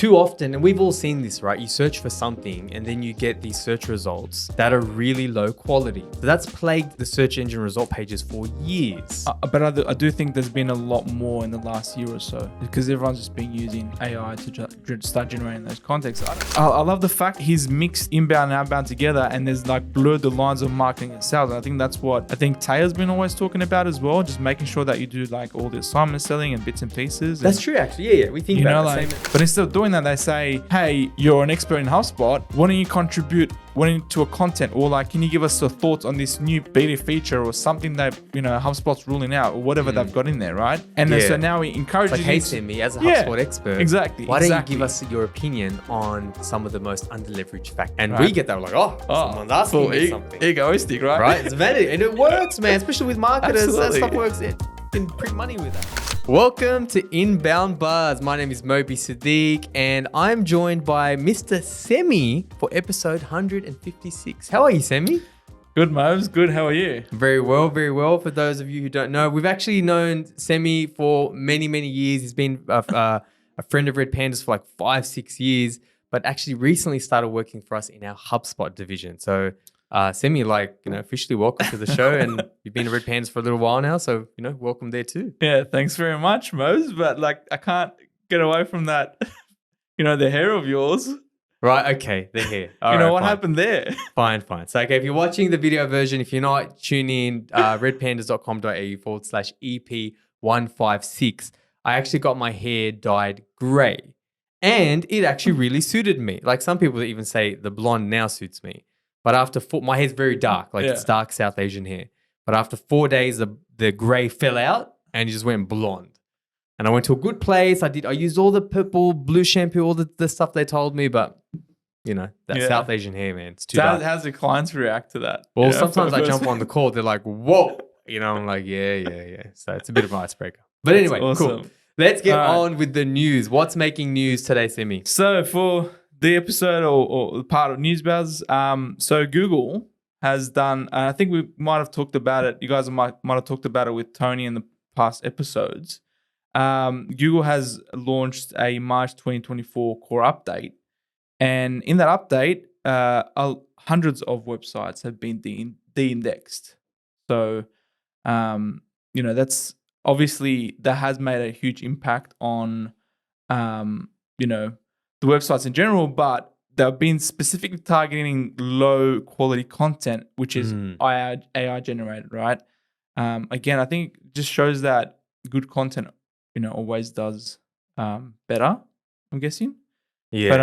too often, and we've all seen this, right? You search for something and then you get these search results that are really low quality. So that's plagued the search engine result pages for years. But I do think there's been a lot more in the last year or so because everyone's just been using AI to start generating those contexts. I love the fact he's mixed inbound and outbound together and there's like blurred the lines of marketing and sales. And I think that's what I think Taylor's been always talking about as well, just making sure that you do like all the assignment selling and bits and pieces. That's true, actually. Yeah. We think about the same. But instead of doing that, they say, hey, you're an expert in HubSpot. Why don't you contribute to a content, or like, can you give us your thoughts on this new beta feature or something that, HubSpot's ruling out or whatever they've got in there, right? And then so now we encourage you. Like, hey, Simi, as a HubSpot expert. Exactly. Why don't you give us your opinion on some of the most underleveraged factors? And we get that, we're like, someone's asking me something. Egoistic, right? Right? It's vanity. And it works, man, especially with marketers. Absolutely. That stuff works. You can print money with that. Welcome to Inbound Buzz. My name is Moby Sadiq, and I'm joined by Mr. Semi for episode 156. How are you, Semi? Good, Mobs. Good. How are you? Very well, very well. For those of you who don't know, we've actually known Semi for many, many years. He's been a friend of Red Pandas for like 5-6 years, but actually recently started working for us in our HubSpot division. So Semi, officially welcome to the show, and you've been at Red Pandas for a little while now, so welcome there too. Yeah, thanks very much, Mose. But I can't get away from that, the hair of yours. Right, okay, the hair. What happened there? Fine. So, okay, if you're watching the video version, if you're not, tune in redpandas.com.au/EP156. I actually got my hair dyed grey, and it actually really suited me. Like, some people even say the blonde now suits me. But after my hair's very dark, it's dark South Asian hair. But after 4 days, the grey fell out and it just went blonde. And I went to a good place. I used all the purple, blue shampoo, all the stuff they told me. But, South Asian hair, man, it's too dark. How's the clients react to that? Well, sometimes I jump on the call. They're like, whoa. I'm like, yeah. So it's a bit of an icebreaker. But anyway, awesome. Cool. Let's get on with the news. What's making news today, Simi? So for the episode or part of News Buzz, so Google has done, I think we might have talked about it. You guys might have talked about it with Tony in the past episodes. Google has launched a March 2024 core update. And in that update, hundreds of websites have been de-indexed. So, that's obviously, that has made a huge impact on, the websites in general, but they've been specifically targeting low quality content, which is AI generated, right? Again, I think it just shows that good content, always does better, I'm guessing. Yeah. But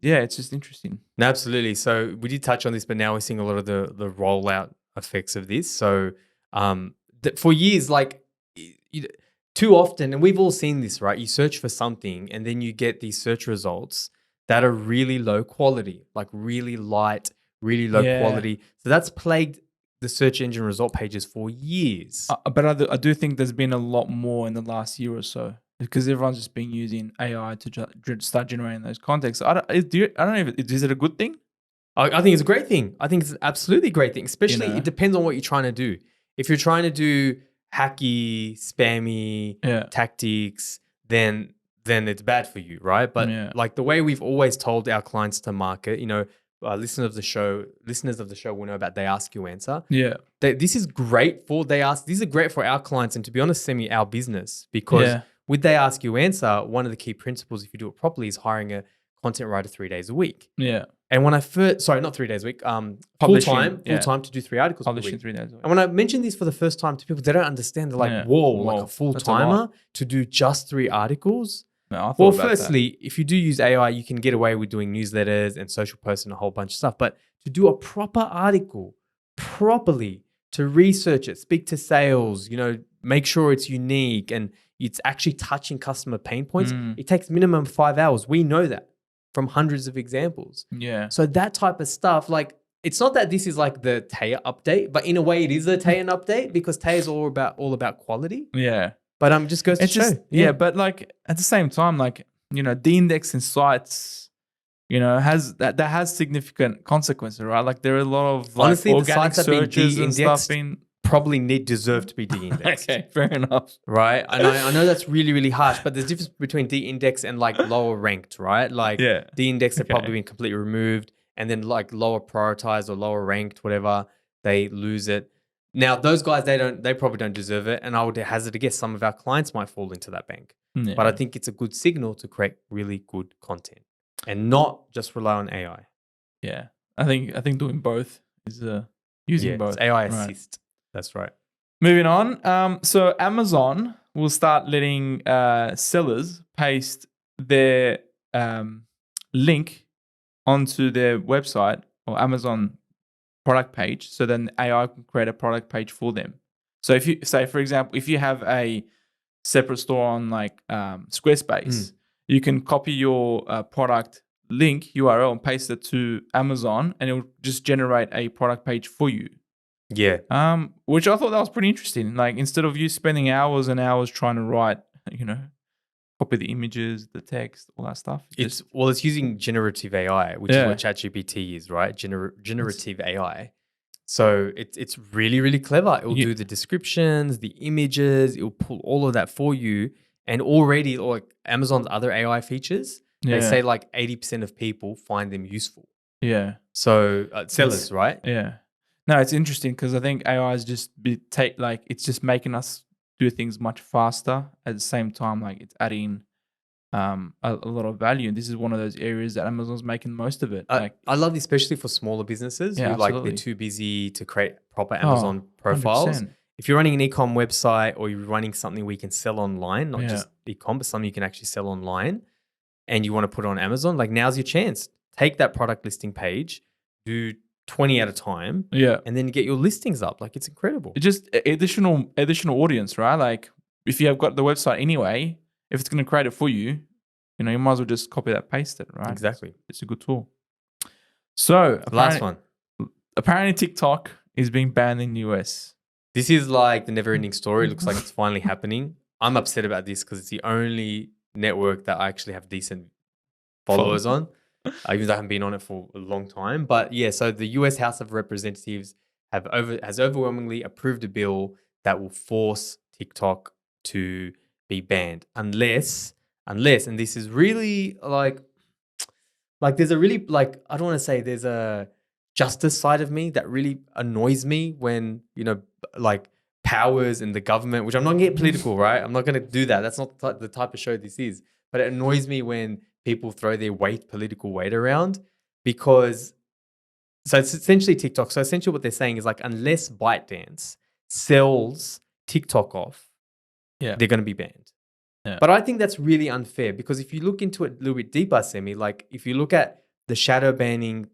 it's just interesting. No, absolutely. So we did touch on this, but now we're seeing a lot of the rollout effects of this. So for years, too often, and we've all seen this, right? You search for something and then you get these search results that are really low quality, like really light, really low quality. So that's plagued the search engine result pages for years. But I do think there's been a lot more in the last year or so because everyone's just been using AI to start generating those contexts. I don't know is it a good thing? I think it's a great thing. I think it's absolutely a great thing, especially it depends on what you're trying to do. If you're trying to do hacky, spammy tactics, then it's bad for you, right? But the way we've always told our clients to market, listeners of the show will know about They Ask You Answer. Yeah, this is great for These are great for our clients, and to be honest, our business, because with They Ask You Answer, one of the key principles, if you do it properly, is hiring a content writer 3 days a week. Yeah. And when I not 3 days a week, full time to do 3 articles Publishing a week. 3 days a week. And when I mention this for the first time to people, they don't understand. They're like, whoa, like a full timer to do just 3 articles. No, well, firstly, if you do use AI, you can get away with doing newsletters and social posts and a whole bunch of stuff. But to do a proper article properly, to research it, speak to sales, make sure it's unique and it's actually touching customer pain points, it takes minimum 5 hours. We know that from hundreds of examples. Yeah. So that type of stuff, it's not that this is like the Taya update, but in a way it is a Taya update because Taya is all about quality. Yeah. But just goes to show. But at the same time, de-indexing sites, that has significant consequences, right? There are a lot of honestly, organic the sites have been searches and stuff de-indexed probably deserve to be de-indexed. Okay, fair enough. Right? I know that's really, really harsh, but there's a difference between de-indexed and like lower ranked, right? Like Yeah. de-indexed have Okay. probably been completely removed, and then like lower prioritized or lower ranked, whatever, they lose it. Now those guys, they probably don't deserve it, and I would hazard to guess some of our clients might fall into that bank. Yeah. But I think it's a good signal to create really good content and not just rely on AI. Yeah. I think doing both is using Yeah, both. it's AI Right. assist. That's right. Moving on. So Amazon will start letting sellers paste their link onto their website or Amazon product page, so then AI can create a product page for them. So if you say, for example, if you have a separate store on like Squarespace, you can copy your product link URL and paste it to Amazon, and it will just generate a product page for you. Yeah. Which I thought that was pretty interesting. Like instead of you spending hours and hours trying to write, copy the images, the text, all that stuff. It's using generative AI, which is what ChatGPT is, right? Generative AI. So it's really, really clever. It will do the descriptions, the images. It will pull all of that for you. And already, like Amazon's other AI features, they say like 80% of people find them useful. Yeah. So sellers, right? Yeah. No, it's interesting because I think AI is just it's just making us do things much faster. At the same time, like it's adding a lot of value. And this is one of those areas that Amazon's making most of it. I love this, especially for smaller businesses who like they're too busy to create proper Amazon profiles. 100%. If you're running an e-com website or you're running something we can sell online, not just e-com, but something you can actually sell online, and you want to put it on Amazon, like now's your chance. Take that product listing page, do 20 at a time, and then get your listings up. Like it's incredible. It's just additional audience, right? Like if you have got the website anyway, if it's going to create it for you, you might as well just copy that, paste it, right? Exactly. It's a good tool. So last one. Apparently TikTok is being banned in the US. This is like the never-ending story. It looks like it's finally happening. I'm upset about this because it's the only network that I actually have decent followers on, even though I haven't been on it for a long time. But yeah, so the US House of Representatives has overwhelmingly approved a bill that will force TikTok to be banned unless, and this is really like there's a really I don't want to say there's a justice side of me that really annoys me when, like powers and the government, which I'm not going to get political, right? I'm not going to do that. That's not the type of show this is. But it annoys me when people throw their political weight around because, so it's essentially TikTok. So essentially what they're saying is like, unless ByteDance sells TikTok off, they're going to be banned. Yeah. But I think that's really unfair because if you look into it a little bit deeper, Semi, like if you look at the shadow banning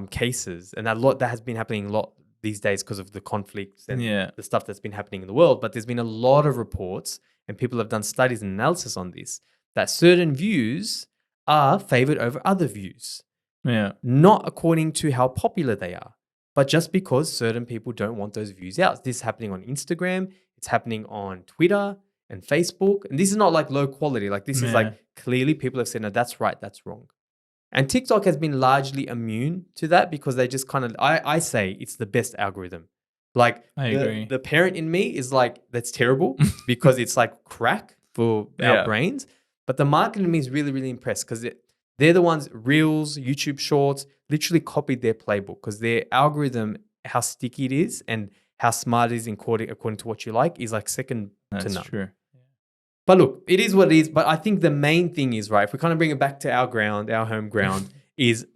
cases, and that has been happening a lot these days because of the conflicts and the stuff that's been happening in the world. But there's been a lot of reports and people have done studies and analysis on this, that certain views are favored over other views. Yeah. Not according to how popular they are, but just because certain people don't want those views out. This is happening on Instagram. It's happening on Twitter and Facebook. And this is not like low quality. Like this is like clearly people have said, no, that's right, that's wrong. And TikTok has been largely immune to that because they just kind of, I say it's the best algorithm. Like I agree. The parent in me is like, that's terrible because it's like crack for our brains. But the market in me is really, really impressed because they're the ones, Reels, YouTube Shorts, literally copied their playbook because their algorithm, how sticky it is and how smart it is according to what you like is like second to none. That's true. But look, it is what it is. But I think the main thing is, right, if we kind of bring it back to our home ground, is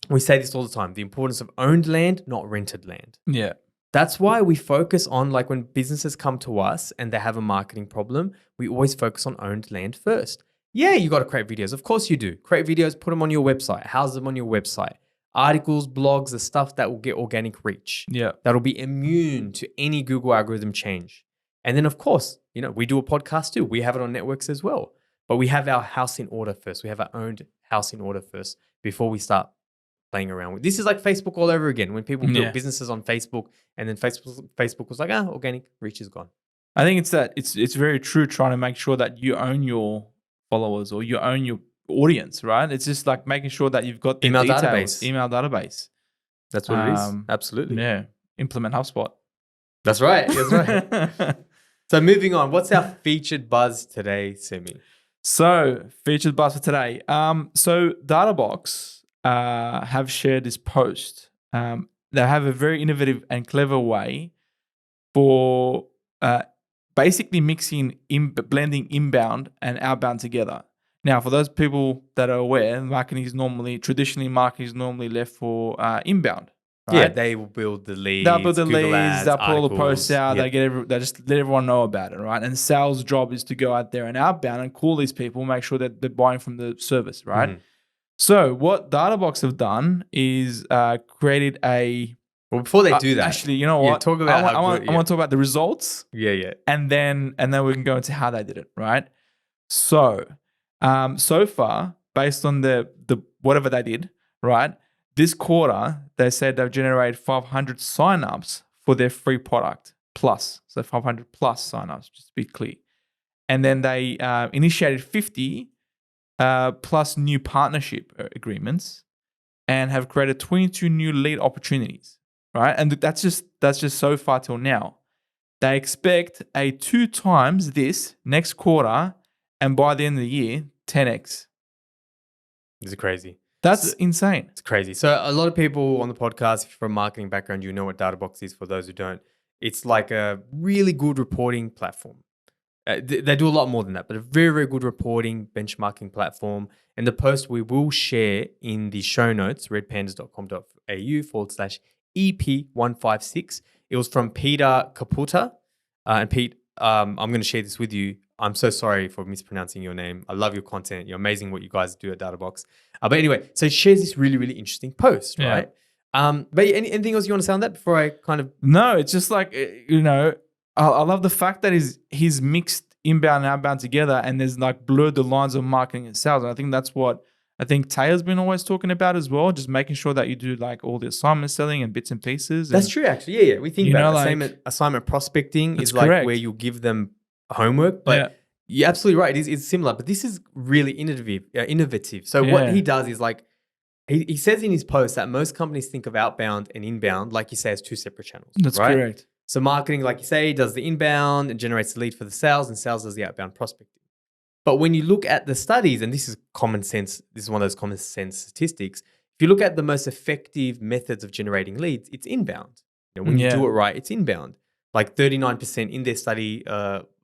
we say this all the time, the importance of owned land, not rented land. Yeah. That's why we focus on, like when businesses come to us and they have a marketing problem, we always focus on owned land first. Yeah, you got to create videos. Of course you do. Create videos, put them on your website, house them on your website. Articles, blogs, the stuff that will get organic reach. Yeah. That'll be immune to any Google algorithm change. And then, of course, we do a podcast too. We have it on networks as well. But we have our house in order first. We have our owned house in order first before we start playing around with. This is like Facebook all over again. When people build businesses on Facebook and then Facebook was like, organic reach is gone. I think it's very true trying to make sure that you own your followers or you own your audience, right? It's just like making sure that you've got the email database. That's what it is. Absolutely. Yeah. Implement HubSpot. That's right. That's right. So moving on, what's our featured buzz today, Simi? So, featured buzz for today. So Databox have shared this post. They have a very innovative and clever way for basically blending inbound and outbound together. Now, for those people that are aware, marketing is normally left for inbound. Right? Yeah, they will build the leads. They'll build the Google leads. ads, They'll put all the articles. posts out. Yeah. They just let everyone know about it, right? And sales' job is to go out there and outbound and call these people, make sure that they're buying from the service, right? Mhm. So what Databox have done is created a. Well, before they do that, actually, you know yeah, what? talk about I how want good- to talk about the results, yeah. and then we can go into how they did it, right? So, so far, based on the whatever they did, right? This quarter, they said they've generated 500 signups for their free product plus. So 500 plus signups, just to be clear. And then they initiated 50 plus new partnership agreements and have created 22 new lead opportunities, right? And that's just so far till now. They expect a 2 times this next quarter, and by the end of the year, 10x. It's crazy. That's insane. It's crazy. So a lot of people on the podcast, if you're from a marketing background, you know what Databox is. For those who don't, it's like a really good reporting platform. They do a lot more than that, but a very, very good reporting benchmarking platform. And the post we will share in the show notes, redpandas.com.au/EP156. It was from Peter Caputa. And Pete, I'm going to share this with you. I'm so sorry for mispronouncing your name. I love your content. You're amazing what you guys do at Databox. But anyway, so he shares this really, really interesting post, Yeah. right? But anything else you want to say on that before I kind of... No, it's just like, I love the fact that he's mixed inbound and outbound together, and there's like blurred the lines of marketing and sales. And I think that's what Taylor's been always talking about as well, just making sure that you do like all the assignment selling and bits and pieces. That's true, actually. Yeah. We think You about know, assignment prospecting That's is like correct. where you'll give them homework, but you're absolutely right. It's similar, but this is really innovative. So what Yeah. he does is like, he says in his post that most companies think of outbound and inbound, like you say, as 2 separate channels. That's right? correct. So marketing, like you say, does the inbound and generates the lead for the sales, and sales does the outbound prospecting. But when you look at the studies, and this is common sense, this is one of those common sense statistics. If you look at the most effective methods of generating leads, it's inbound. When you do it right, it's inbound. Like 39% in their study,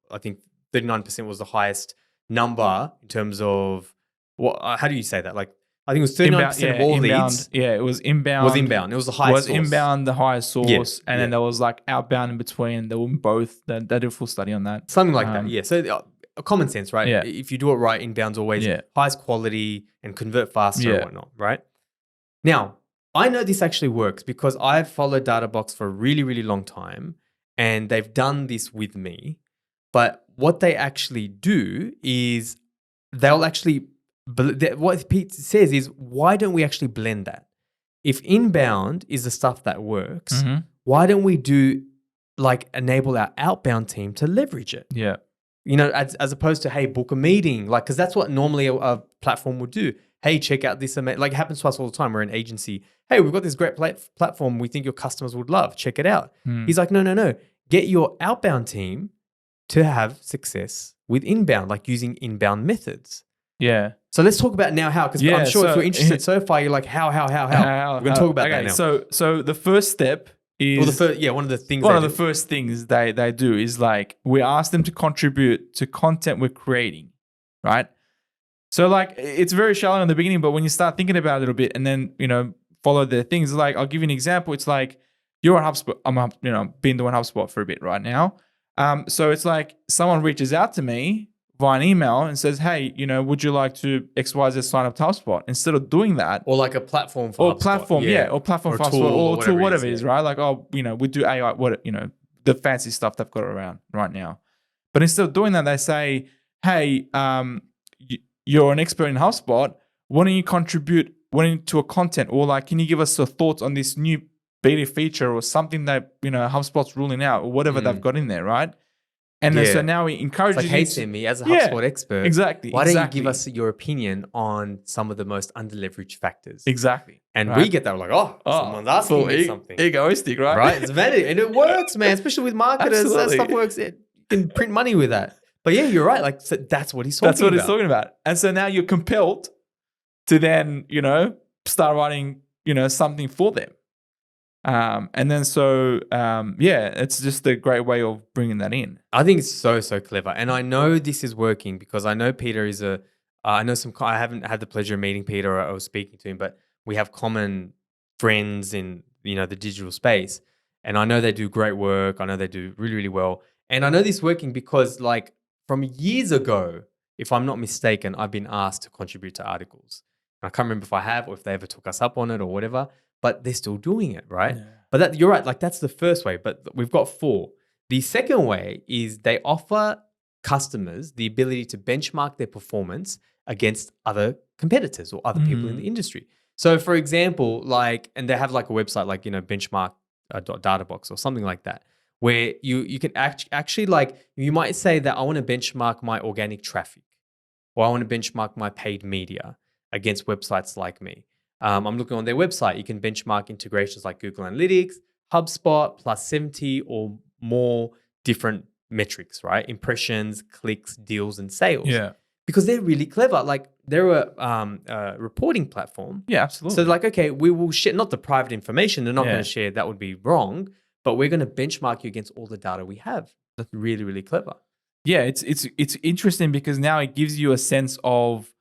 I think 39% was the highest number in terms of what? How do you say that? Like I think it was 39% of all inbound, leads. Yeah, it was inbound. Was inbound. It was the highest. Inbound the highest source, and then yeah. there was like outbound in between. They were both. They did a full study on that. Something like that. Yeah. So common sense, right? Yeah. If you do it right, inbound's always highest quality and convert faster and whatnot, right? Now, I know this actually works because I've followed Databox for a really, really long time, and they've done this with me. But what they actually do is they'll actually, what Pete says is, why don't we actually blend that? If inbound is the stuff that works, why don't we enable our outbound team to leverage it? Yeah. As opposed to, hey, book a meeting, because that's what normally a platform would do. Hey, check out this. It happens to us all the time. We're an agency. Hey, we've got this great platform we think your customers would love. Check it out. He's like, no. Get your outbound team to have success with inbound, like using inbound methods. Yeah. So let's talk about now how, because I'm sure if you're interested so far, you're like, how? We're going to talk about that now. So the first step is... one of the things first things they do is like, we ask them to contribute to content we're creating, right? So like, it's very shallow in the beginning, but when you start thinking about it a little bit and then, follow their things, like, I'll give you an example. It's like, you're on HubSpot. I'm been doing HubSpot for a bit right now. So it's like someone reaches out to me via an email and says, hey, would you like to XYZ sign up to HubSpot? Instead of doing that. Or like a platform for HubSpot. Or platform for HubSpot, or tool, whatever it is, right? Like, we do AI, the fancy stuff they've got around right now. But instead of doing that, they say, hey, you're an expert in HubSpot. Why don't you contribute to a content? Or like, can you give us some thoughts on this new beta feature or something that, HubSpot's ruling out or whatever they've got in there, right? And then Yeah. so now he It's encourages like, hey, you to- Sammy, as a Yeah, HubSpot expert, exactly. why don't you exactly, give us your opinion on some of the most underleveraged factors? exactly? And right? we get that. We're like, someone's asking full me something. egoistic, right? Right? It's vanity. And it works, man, especially with marketers. That Absolutely. stuff works. You can print money with that. But yeah, you're right. Like, so that's what he's talking about. That's what he's talking about. And so now you're compelled to then, start writing, something for them. And then it's just a great way of bringing that in. I think it's so, so clever. And I know this is working because I know Peter is I haven't had the pleasure of meeting Peter or speaking to him, but we have common friends in, the digital space. And I know they do great work. I know they do really, really well. And I know this is working because like from years ago, if I'm not mistaken, I've been asked to contribute to articles. I can't remember if I have or if they ever took us up on it or whatever, but they're still doing it, right? Yeah. But you're right, like that's the first way, but we've got 4. The second way is they offer customers the ability to benchmark their performance against other competitors or other people in the industry. So for example, and they have like a website like, benchmark.databox or something like that, where you can actually like, you might say that I want to benchmark my organic traffic or I want to benchmark my paid media against websites like me. I'm looking on their website. You can benchmark integrations like Google Analytics, HubSpot, plus 70 or more different metrics, right? Impressions, clicks, deals, and sales. Yeah. Because they're really clever. Like they're a reporting platform. Yeah, absolutely. So like, okay, we will share, not the private information. They're not going to share. That would be wrong. But we're going to benchmark you against all the data we have. That's really, really clever. Yeah, it's interesting because now it gives you a sense of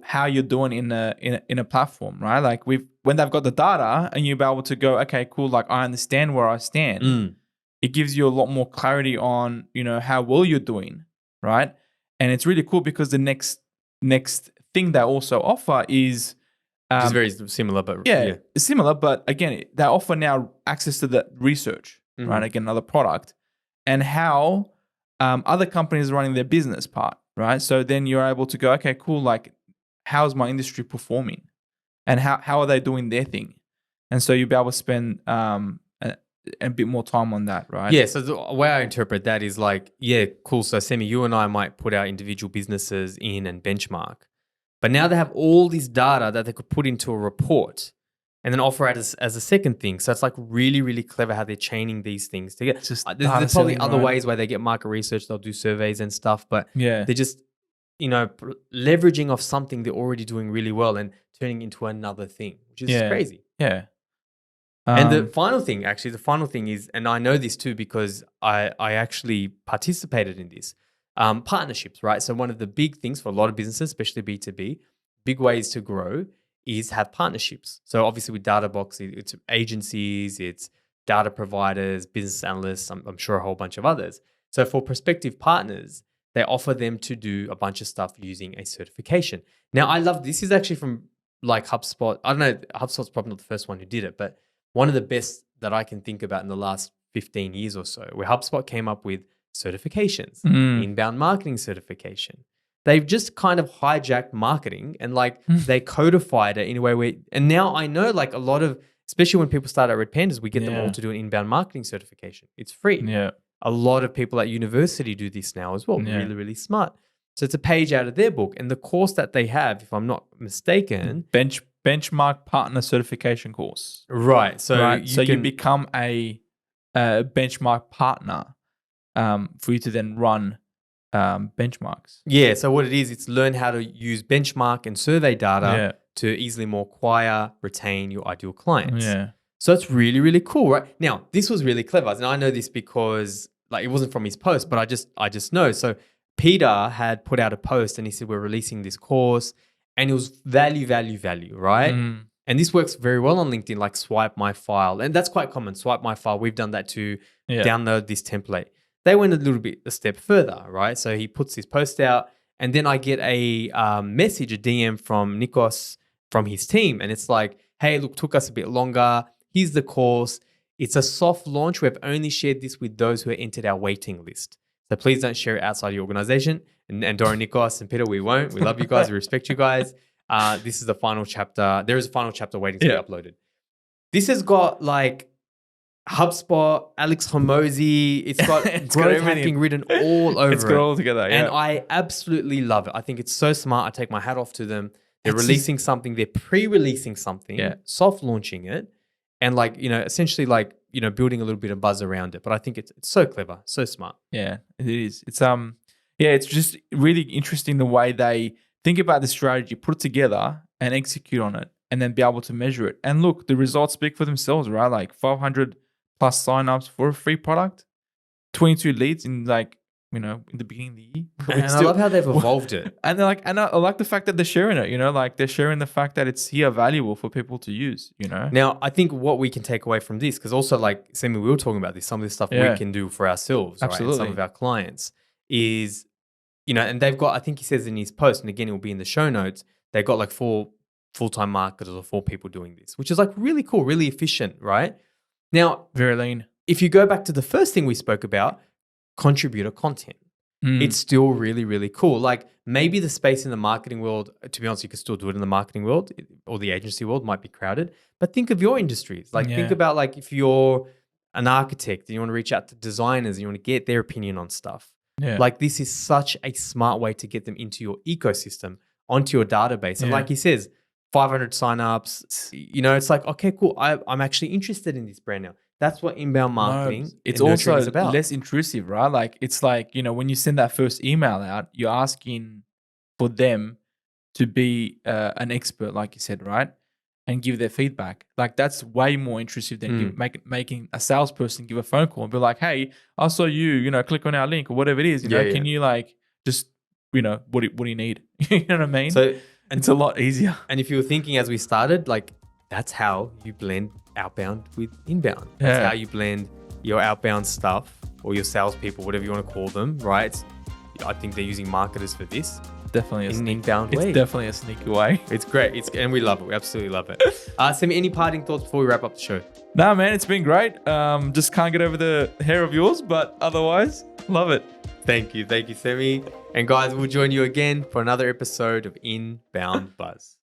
how you're doing in a platform, right? Like when they've got the data and you'll be able to go, okay, cool, like I understand where I stand. It gives you a lot more clarity on how well you're doing, right? And it's really cool because the next thing they also offer is which is very similar, but similar, but again, they offer now access to the research, right? Again, another product, and how other companies are running their business part, right? So then you're able to go, okay, cool, like how's my industry performing? And how are they doing their thing? And so you'll be able to spend a bit more time on that, right? Yeah, so the way I interpret that is like, yeah, cool. So Semi, you and I might put our individual businesses in and benchmark. But now they have all this data that they could put into a report and then offer it as a second thing. So it's like really, really clever how they're chaining these things together. There's probably other ways where they get market research. They'll do surveys and stuff, but they're just, leveraging off something they're already doing really well and turning into another thing, which is crazy. Yeah. And the final thing is, and I know this too because I actually participated in this, partnerships, right? So one of the big things for a lot of businesses, especially B2B, big ways to grow is have partnerships. So obviously with Databox, it's agencies, it's data providers, business analysts, I'm sure a whole bunch of others. So for prospective partners, they offer them to do a bunch of stuff using a certification. Now I love, this is actually from like HubSpot. I don't know, HubSpot's probably not the first one who did it, but one of the best that I can think about in the last 15 years or so, where HubSpot came up with certifications, inbound marketing certification. They've just kind of hijacked marketing and like they codified it in a way where, and now I know like a lot of, especially when people start at Red Pandas, we get them all to do an inbound marketing certification. It's free. Yeah. A lot of people at university do this now as well. Really, really smart. So it's a page out of their book. And the course that they have, if I'm not mistaken, benchmark partner certification course. Right. So you become a benchmark partner for you to then run benchmarks. Yeah. So what it is, it's learn how to use benchmark and survey data to easily more acquire, retain your ideal clients. Yeah. So it's really, really cool, right? Now, this was really clever. And I know this because like it wasn't from his post, but I just know. So Peter had put out a post and he said, we're releasing this course and it was value, right? And this works very well on LinkedIn, like swipe my file. And that's quite common, swipe my file. We've done that to download this template. They went a step further, right? So he puts this post out and then I get a message, a DM from Nikos from his team. And it's like, hey, look, took us a bit longer. Here's the course. It's a soft launch. We've only shared this with those who are entered our waiting list. So please don't share it outside your organization. And Dora, Nikos, and Peter, we won't. We love you guys. We respect you guys. This is the final chapter. There is a final chapter waiting to be uploaded. This has got like HubSpot, Alex Hormozi. It's got It's got growth everything. hacking written all over It's got it. all together. Yeah. And I absolutely love it. I think it's so smart. I take my hat off to them. They're It's releasing something. They're pre-releasing something, Yeah. soft launching it, and like, essentially like, building a little bit of buzz around it. But I think it's so clever, so smart. Yeah, it is. It's it's just really interesting the way they think about the strategy, put it together, and execute on it, and then be able to measure it. And look, the results speak for themselves, right? Like 500 plus signups for a free product, 22 leads in in the beginning of the year. And I love how they've evolved it. And they're like, and I like the fact that they're sharing it. Like they're sharing the fact that it's here valuable for people to use. Now, I think what we can take away from this, because also like Sammy, we were talking about this, some of the stuff Yeah. we can do for ourselves, right? And Absolutely. some of our clients is, and they've got, I think he says in his post, and again, it will be in the show notes, they've got like 4 full-time marketers or 4 people doing this, which is like really cool, really efficient, right? Now, Very lean. if you go back to the first thing we spoke about, contributor content, it's still really, really cool. Like maybe the space in the marketing world, to be honest, you can still do it in the marketing world or the agency world might be crowded, but think of your industries. Like think Yeah. about like if you're an architect and you want to reach out to designers and you want to get their opinion on stuff. Yeah. Like this is such a smart way to get them into your ecosystem, onto your database. And Yeah. like he says, 500 signups, it's like, okay, cool. I'm actually interested in this brand now. That's what inbound marketing It's and nurturing also is about. less intrusive, right? Like it's like, when you send that first email out, you're asking for them to be an expert, like you said, right? And give their feedback. Like that's way more intrusive than making a salesperson give a phone call and be like, hey, I saw you, click on our link or whatever it is. Can you like just, what do you need? You know what I mean? So, it's a lot easier. and if you were thinking as we started, like that's how you blend outbound with inbound. That's Yeah. how you blend your outbound stuff or your salespeople, whatever you want to call them, right? I think they're using marketers for this Definitely in an inbound way. It's definitely a sneaky way. It's great. And we love it. We absolutely love it. Sammy, any parting thoughts before we wrap up the show? Nah, man, it's been great. Just can't get over the hair of yours, but otherwise, love it. Thank you, Sammy. And guys, we'll join you again for another episode of Inbound Buzz.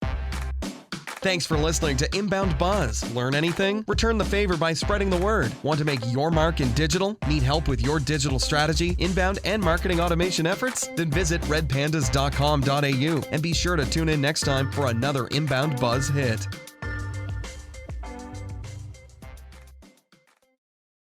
Thanks for listening to Inbound Buzz. Learn anything? Return the favor by spreading the word. Want to make your mark in digital? Need help with your digital strategy, inbound, and marketing automation efforts? Then visit redpandas.com.au and be sure to tune in next time for another Inbound Buzz hit.